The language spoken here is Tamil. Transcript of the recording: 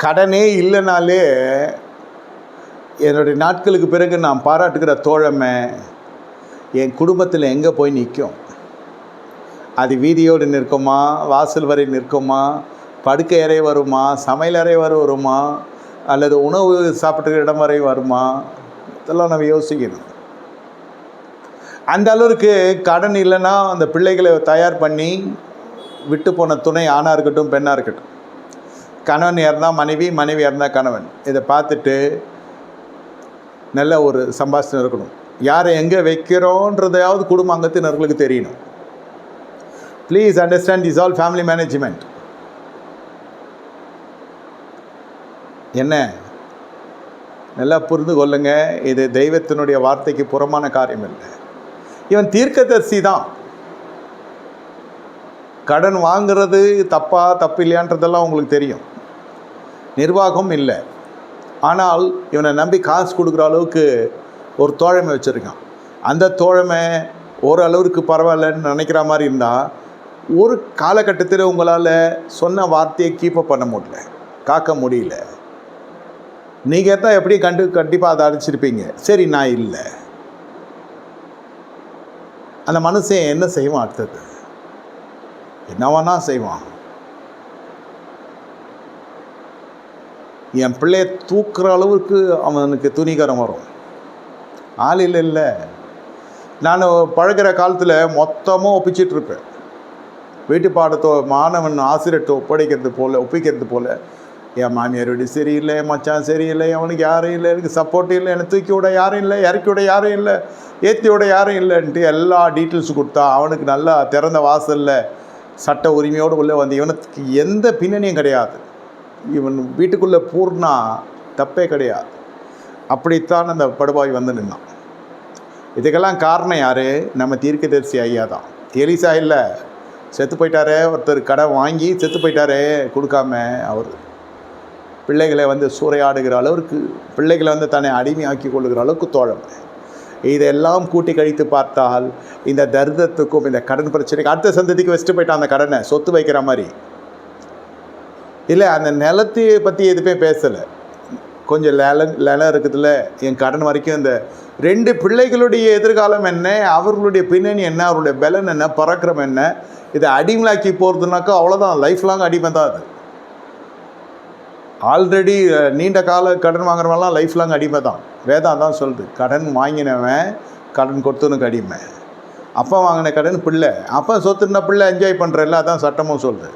கடனே இல்லைனாலே என்னுடைய நாட்களுக்கு பிறகு நான் பாராட்டுகிற தோழமை என் குடும்பத்தில் எங்கே போய் நிற்கும்? அது வீதியோடு நிற்குமா, வாசல் வரை நிற்குமா, படுக்கை அறை வருமா, சமையல் அறை வரை வருமா, அல்லது உணவு சாப்பிட்டுக்கிற இடம் வரை வருமா? இதெல்லாம் நம்ம யோசிக்கணும். அந்த அளவுக்கு கடன் இல்லைன்னா அந்த பிள்ளைகளை தயார் பண்ணி விட்டு போன துணை ஆணாக இருக்கட்டும் பெண்ணாக இருக்கட்டும், கணவன் இருந்தால் மனைவி, மனைவி இருந்தால் கணவன், இதை பார்த்துட்டு நல்ல ஒரு சம்பாஷணை இருக்கணும். யாரை எங்கே வைக்கிறோன்றதையாவது குடும்ப அங்கத்தினர்களுக்கு தெரியணும். Please understand this all family management. என்ன நல்லா புரிந்து கொள்ளுங்க, இது தெய்வத்தினுடைய வார்த்தைக்கு புறமான காரியம் இல்லை. இவன் தீர்க்கதரிசி தான். கடன் வாங்கிறது தப்பு இல்லையான்றதெல்லாம் உங்களுக்கு தெரியும். நிர்வாகம் இல்லை. ஆனால் இவனை நம்பி காசு கொடுக்குற அளவுக்கு ஒரு தோழமை வச்சுருக்கான். அந்த தோழமை ஓரளவுக்கு பரவாயில்லன்னு நினைக்கிற மாதிரி இருந்தால் ஒரு காலகட்டத்தில் உங்களால் சொன்ன வார்த்தையை கீப்பப் பண்ண முடியல, காக்க முடியல. நீங்கள் தான் எப்படி கண்டிப்பாக அதை அடிச்சிருப்பீங்க. சரி, நான் இல்லை. அந்த மனுஷன் என்ன செய்வான்? அடுத்தது என்னவானா செய்வான்? என் பிள்ளைய தூக்குற அளவுக்கு அவனுக்கு துணிகரம் வரும். ஆள் இல்லை. நான் பழகிற காலத்தில் மொத்தமும் ஒப்பிச்சிட்ருப்பேன். வீட்டு பாடத்தோ மாணவன் ஆசிரியர்கிட்ட ஒப்பிக்கிறது போல் என் மாமியார் வீடு சரியில்லை, மச்சான் சரியில்லை, அவனுக்கு யாரும் இல்லை, எனக்கு சப்போர்ட் இல்லை, எனக்கு தூக்கி விட யாரும் இல்லை, இறக்கி விட யாரும் இல்லை, ஏற்றி விட யாரும் இல்லைன்ட்டு எல்லா டீட்டெயில்ஸ் கொடுத்தா அவனுக்கு நல்லா திறந்த வாசலில் சட்ட உரிமையோடு உள்ளே வந்து இவனுக்கு எந்த பின்னணியும் கிடையாது. இவன் வீட்டுக்குள்ளே பூர்ணா தப்பே கிடையாது. அப்படித்தான் அந்த படுபாய் வந்து நின்னான். இதுக்கெல்லாம் காரணம் யார்? நம்ம தீர்க்கதரிசி ஐயா தான். எலிசா இல்லை, செத்து போயிட்டாரே ஒருத்தர், கடன் வாங்கி செத்து போயிட்டாரே கொடுக்காம. அவர் பிள்ளைகளை வந்து சூறையாடுகிற அளவுக்கு, பிள்ளைகளை வந்து தன்னை அடிமையாக்கி கொள்ளுகிற அளவுக்கு தோழமை. இதெல்லாம் கூட்டி கழித்து பார்த்தால் இந்த தரித்திரத்துக்கும் இந்த கடன் பிரச்சனைக்கு அடுத்த சந்ததிக்கு வச்சுட்டு போயிட்டான். அந்த கடனை சொத்து வைக்கிற மாதிரி இல்லை. அந்த நிலத்தை பற்றி எதுவுமே பேசலை. கொஞ்சம் நிலம் இருக்குதுல்ல, என் கடன் வரைக்கும் இந்த 2 பிள்ளைகளுடைய எதிர்காலம் என்ன, அவர்களுடைய பின்னணி என்ன, அவருடைய பலன் என்ன, பறக்கிறம் என்ன, இதை அடிமையாக்கி போகிறதுனாக்கா அவ்வளோதான், லைஃப் லாங் அடிமை தான் அது. ஆல்ரெடி நீண்ட கால கடன் வாங்குறவங்கலாம் லைஃப் லாங் அடிமை தான். வேதம் தான் சொல்லுது, கடன் வாங்கினவன் கடன் கொடுத்தவனுக்கு அடிமை. அப்பா வாங்கின கடன் பிள்ளை, அப்பா சொத்துன பிள்ளை என்ஜாய் பண்ணுறதில்ல, அதான் சட்டமும் சொல்லுது.